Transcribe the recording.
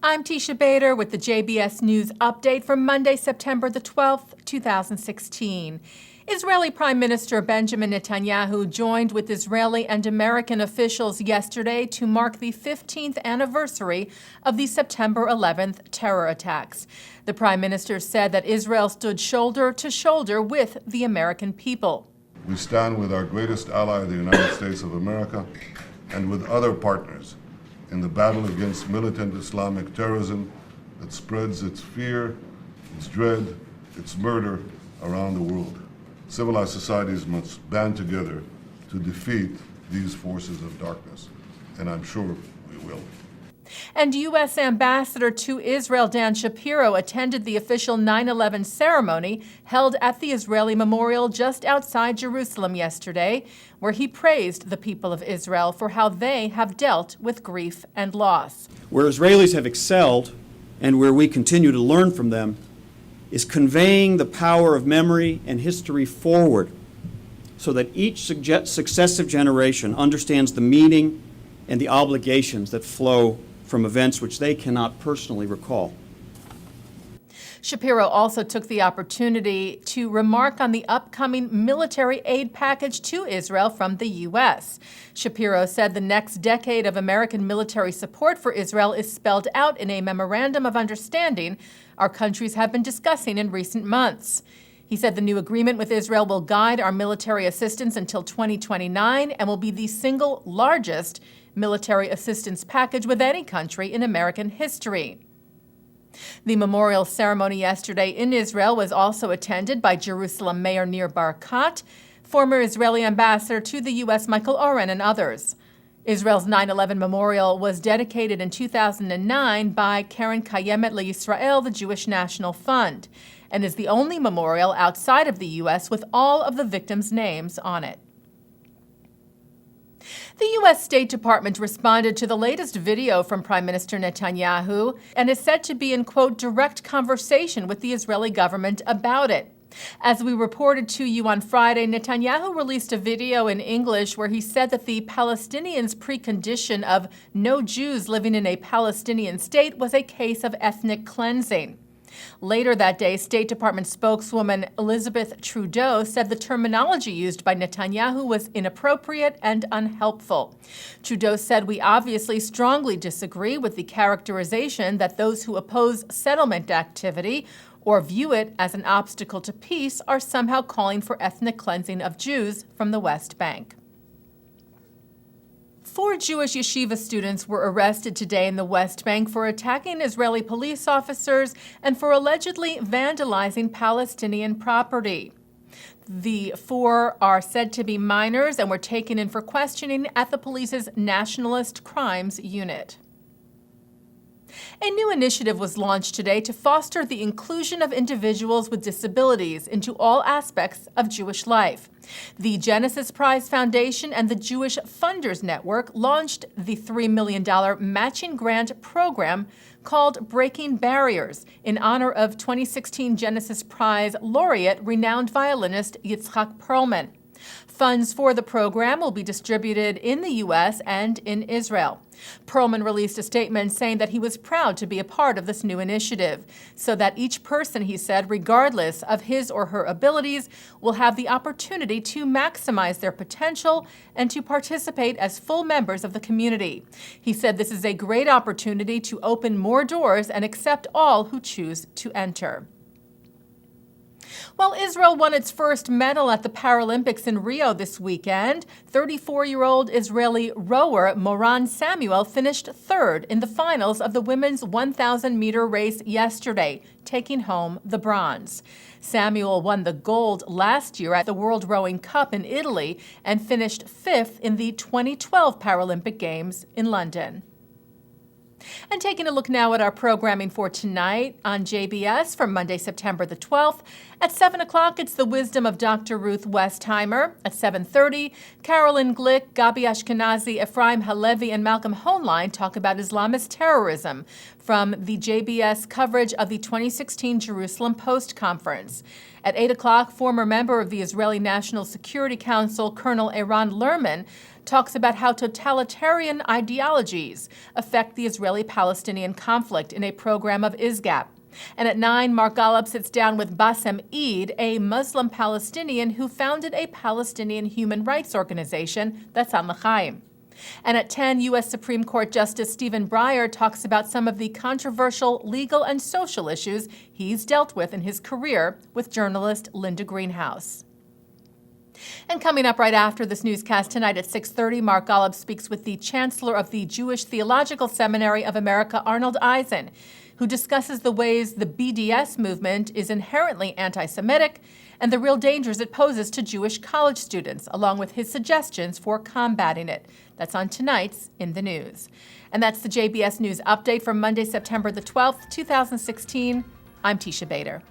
I'm Teisha Bader with the JBS News Update for Monday, September the 12th, 2016. Israeli Prime Minister Benjamin Netanyahu joined with Israeli and American officials yesterday to mark the 15th anniversary of the September 11th terror attacks. The Prime Minister said that Israel stood shoulder to shoulder with the American people. We stand with our greatest ally, the United States of America, and with other partners in the battle against militant Islamic terrorism that spreads its fear, its dread, its murder around the world. Civilized societies must band together to defeat these forces of darkness, and I'm sure we will. And U.S. Ambassador to Israel Dan Shapiro attended the official 9/11 ceremony held at the Israeli Memorial just outside Jerusalem yesterday, where he praised the people of Israel for how they have dealt with grief and loss. Where Israelis have excelled, and where we continue to learn from them, is conveying the power of memory and history forward so that each successive generation understands the meaning and the obligations that flow from events which they cannot personally recall. Shapiro also took the opportunity to remark on the upcoming military aid package to Israel from the U.S. Shapiro said the next decade of American military support for Israel is spelled out in a memorandum of understanding our countries have been discussing in recent months. He said the new agreement with Israel will guide our military assistance until 2029 and will be the single largest military assistance package with any country in American history. The memorial ceremony yesterday in Israel was also attended by Jerusalem Mayor Nir Barkat, former Israeli ambassador to the U.S. Michael Oren, and others. Israel's 9/11 memorial was dedicated in 2009 by Karen Kayemet LeYisrael, the Jewish National Fund, and is the only memorial outside of the U.S. with all of the victims' names on it. The U.S. State Department responded to the latest video from Prime Minister Netanyahu and is said to be in, quote, direct conversation with the Israeli government about it. As we reported to you on Friday, Netanyahu released a video in English where he said that the Palestinians' precondition of no Jews living in a Palestinian state was a case of ethnic cleansing. Later that day, State Department spokeswoman Elizabeth Trudeau said the terminology used by Netanyahu was inappropriate and unhelpful. Trudeau said, "We obviously strongly disagree with the characterization that those who oppose settlement activity or view it as an obstacle to peace are somehow calling for ethnic cleansing of Jews from the West Bank." 4 Jewish yeshiva students were arrested today in the West Bank for attacking Israeli police officers and for allegedly vandalizing Palestinian property. The 4 are said to be minors and were taken in for questioning at the police's Nationalist Crimes Unit. A new initiative was launched today to foster the inclusion of individuals with disabilities into all aspects of Jewish life. The Genesis Prize Foundation and the Jewish Funders Network launched the $3 million matching grant program called Breaking Barriers in honor of 2016 Genesis Prize laureate, renowned violinist Yitzhak Perlman. Funds for the program will be distributed in the U.S. and in Israel. Perlman released a statement saying that he was proud to be a part of this new initiative, so that each person, he said, regardless of his or her abilities, will have the opportunity to maximize their potential and to participate as full members of the community. He said this is a great opportunity to open more doors and accept all who choose to enter. Well, Israel won its first medal at the Paralympics in Rio this weekend. 34-year-old Israeli rower Moran Samuel finished third in the finals of the women's 1,000-meter race yesterday, taking home the bronze. Samuel won the gold last year at the World Rowing Cup in Italy and finished fifth in the 2012 Paralympic Games in London. And taking a look now at our programming for tonight on JBS for Monday, September the 12th. At 7 o'clock, it's the wisdom of Dr. Ruth Westheimer. At 7:30, Carolyn Glick, Gabi Ashkenazi, Ephraim Halevi, and Malcolm Hoenlein talk about Islamist terrorism from the JBS coverage of the 2016 Jerusalem Post Conference. At 8 o'clock, former member of the Israeli National Security Council, Colonel Eran Lerman, talks about how totalitarian ideologies affect the Israeli-Palestinian conflict in a program of ISGAP. And at 9, Mark Golub sits down with Bassem Eid, a Muslim Palestinian who founded a Palestinian human rights organization, that's An L'Chaim. And at 10, U.S. Supreme Court Justice Stephen Breyer talks about some of the controversial legal and social issues he's dealt with in his career with journalist Linda Greenhouse. And coming up right after this newscast tonight at 6:30, Mark Golub speaks with the Chancellor of the Jewish Theological Seminary of America, Arnold Eisen, who discusses the ways the BDS movement is inherently anti-Semitic and the real dangers it poses to Jewish college students, along with his suggestions for combating it. That's on tonight's In the News. And that's the JBS News Update for Monday, September the 12th, 2016. I'm Teisha Bader.